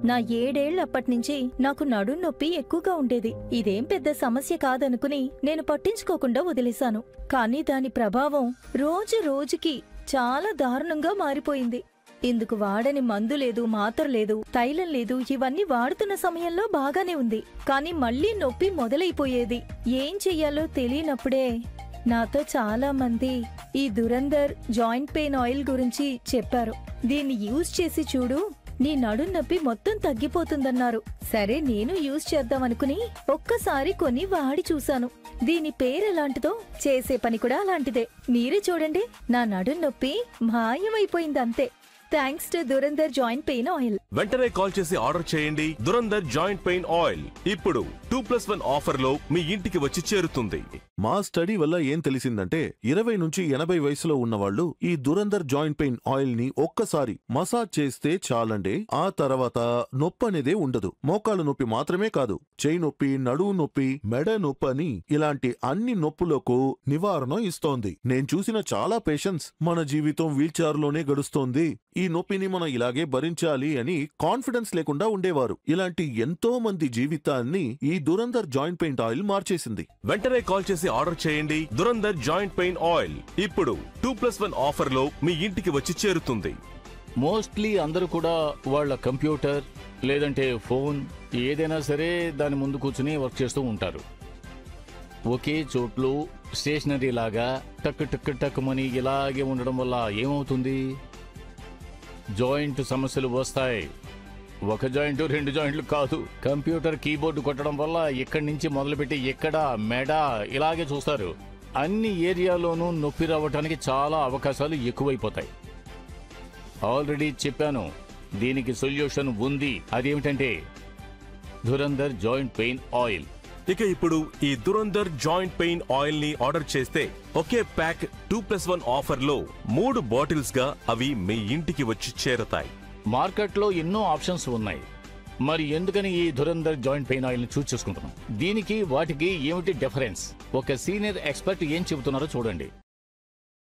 నా 7 ఏళ్లప్పట్నుంచి నాకు నడుం నొప్పి ఎక్కువగా ఉండేది. ఇదేం పెద్ద సమస్య కాదనుకుని నేను పట్టించుకోకుండా వదిలేశాను. కానీ దాని ప్రభావం రోజు రోజుకి చాలా దారుణంగా మారిపోయింది. ఇందుకు వాడని మందు లేదు, మాత్ర లేదు, తైలం లేదు. ఇవన్నీ వాడుతున్న సమయంలో బాగానే ఉంది. కానీ మళ్లీ నొప్పి మొదలైపోయేది. ఏం చెయ్యాలో తెలియనప్పుడే నాతో చాలా మంది ఈ దురందర్ జాయింట్ పెయిన్ ఆయిల్ గురించి చెప్పారు. దీన్ని యూజ్ చేసి చూడు, నీ నడుం నొప్పి మొత్తం తగ్గిపోతుందన్నారు. సరే, నేను యూజ్ చేద్దామనుకుని ఒక్కసారి కొని వాడి చూశాను. దీని పేరెలాంటిదో చేసే పని కూడా అలాంటిదే. మీరే చూడండి, నా నడుం నొప్పి మాయమైపోయిందంతే. Thanks to Durandhar joint pain oil. వెంటనే కాల్ చేసి ఆర్డర్ చేయండి. దురందర్ జాయింట్ పెయిన్ ఆయిల్ ఇప్పుడు 2+1 ఆఫర్ లో మీ ఇంటికి వచ్చి చేరుతుంది. మా స్టడీ వల్ల ఏం తెలిసిందంటే 20 నుంచి 80 వయసులో ఉన్నవాళ్లు ఈ దురందర్ జాయింట్ పెయిన్ ఆయిల్ ని ఒక్కసారి మసాజ్ చేస్తే చాలండి. ఆ తర్వాత నొప్పనేదే ఉండదు. మోకాలు నొప్పి మాత్రమే కాదు, చేయి నొప్పి, నడువు నొప్పి, మెడ నొప్పి అని ఇలాంటి అన్ని నొప్పులకు నివారణ ఇస్తోంది. నేను చూసిన చాలా పేషెంట్స్ మన జీవితం వీల్చైర్ లోనే గడుస్తోంది, ఈ నొప్పిని మనం ఇలాగే భరించాలి అని కాన్ఫిడెన్స్ లేకుండా ఉండేవారు. ఇలాంటి ఎంతో మంది జీవితాన్ని ఈ దురందర్ జాయింట్ పెయిన్ ఆయిల్ మార్చేసింది. వెంటనే కాల్ చేసి ఆర్డర్ చేయండి. దురందర్ జాయింట్ పెయిన్ ఆయిల్ ఇప్పుడు 2+1 ఆఫర్ లో మీ ఇంటికి వచ్చి చేరుతుంది. మోస్ట్లీ అందరూ కూడా వాళ్ళ కంప్యూటర్ లేదంటే ఫోన్ ఏదైనా సరే దాని ముందు కూర్చుని వర్క్ చేస్తూ ఉంటారు. ఒకే చోట్లు స్టేషనరీ లాగా టక్ టక్ టక్కుమని ఇలాగే ఉండడం వల్ల ఏమవుతుంది? జాయింట్ సమస్యలు వస్తాయి. ఒక జాయింట్, 2 జాయింట్లు కాదు. కంప్యూటర్ కీబోర్డు కొట్టడం వల్ల ఇక్కడి నుంచి మొదలుపెట్టి ఎక్కడ మెడ ఇలాగే చూస్తారు. అన్ని ఏరియాలోనూ నొప్పి రావటానికి చాలా అవకాశాలు ఎక్కువైపోతాయి. ఆల్రెడీ చెప్పాను, దీనికి సొల్యూషన్ ఉంది. అదేమిటంటే దురందర్ జాయింట్ పెయిన్ ఆయిల్. ఇక ఇప్పుడు ఈ దురందర్ జాయింట్ పెయిన్ ఆయిల్ ని ఆర్డర్ చేస్తే ఒకే ప్యాక్ 2+1 ఆఫర్ లో 3 బాటిల్స్ గా అవి మీ ఇంటికి వచ్చి చేరతాయి. మార్కెట్లో ఎన్నో ఆప్షన్స్ ఉన్నాయి. మరి ఎందుకని ఈ దురందర్ జాయింట్ పెయిన్ ఆయిల్ ని చూస్ చేసుకుంటున్నాం? దీనికి వాటికి ఏమిటి డిఫరెన్స్? ఒక సీనియర్ ఎక్స్పర్ట్ ఏం చెబుతున్నారో చూడండి.